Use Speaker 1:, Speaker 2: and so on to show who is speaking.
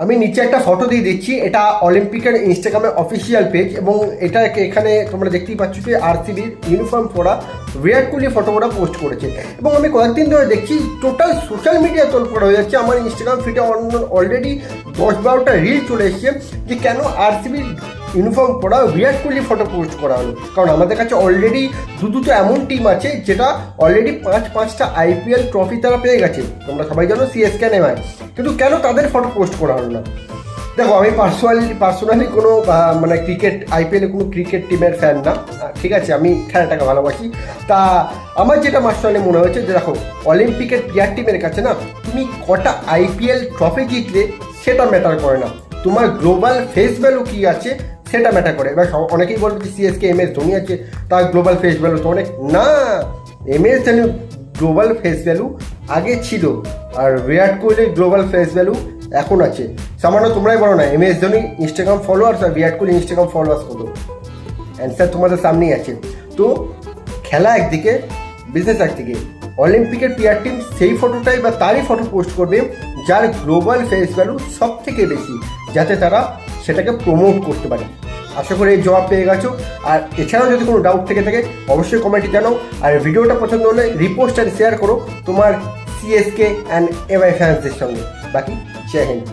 Speaker 1: আমি নিচে একটা ফটো দিয়ে দিচ্ছি, এটা অলিম্পিকের ইনস্টাগ্রামের অফিসিয়াল পেজ এবং এটাকে এখানে তোমরা দেখতেই পাচ্ছ যে আরসিবির ইউনিফর্ম পরা বিরাট কোহলি ফটোটা পোস্ট করেছে এবং আমি কয়েকদিন ধরে দেখছি টোটাল সোশ্যাল মিডিয়া তোলপাড় হয়ে যাচ্ছে। আমার ইনস্টাগ্রাম ফিডে অলরেডি 10-12টা রিল চলে এসছে যে কেন আরসিবির ইউনিফর্ম পরা বিরাট কোহলি ফটো পোস্ট করা হলো। কারণ আমাদের কাছে অলরেডি দুটো এমন টিম আছে যেটা অলরেডি পাঁচটা আইপিএল ট্রফি তারা পেয়ে গেছে, তোমরা সবাই জানো সিএসকে নেমায়, কিন্তু কেন তাদের ফটো পোস্ট করা হলো না? দেখো, আমি পার্সোনালি কোনো মানে আইপিএলে কোনো ক্রিকেট টিমের ফ্যান না, ঠিক আছে, আমি খেলাটাকে ভালোবাসি। তা আমার যেটা পার্সোনালি মনে হয়েছে যে দেখো, অলিম্পিকের প্লেয়ার টিমের কাছে না তুমি কটা আইপিএল ট্রফি জিতলে সেটা ম্যাটার করে না, তোমার গ্লোবাল ফেস ভ্যালু কী আছে সেটা ম্যাটার করে। এবার অনেকেই বলবে যে সিএসকে এমএস ধোনি আছে, তার গ্লোবাল ফেস ভ্যালু তো অনেক না। MS Dhoni global face value আগে ছিল, আর বিরাট কোহলির গ্লোবাল ফেস ভ্যালু এখন আছে। সামান্য তোমরাই বলো না এমএস ধোনি ইনস্টাগ্রাম ফলোয়ার্স আর বিরাট কোহলি ইনস্টাগ্রাম ফলোয়ার্স কত? অ্যান্সার তোমাদের সামনেই আছে। তো খেলা একদিকে, বিজনেস একদিকে। অলিম্পিকের প্লেয়ার টিম সেই ফটোটাই বা তারই ফটো পোস্ট করবে যার গ্লোবাল ফেস ভ্যালু সব থেকে বেশি, যাতে তারা সেটাকে প্রমোট করতে পারে। আশা করি এই জবাব পেয়ে গেছো। আর এছাড়াও যদি কোনো ডাউট থেকে থাকে অবশ্যই কমেন্টে জানাও, আর ভিডিওটা পছন্দ হলে রিপোস্ট আর শেয়ার করো তোমার সিএসকে অ্যান্ড এমআই ফ্যান্সদের সঙ্গে। বাকি জয় হিন্দ।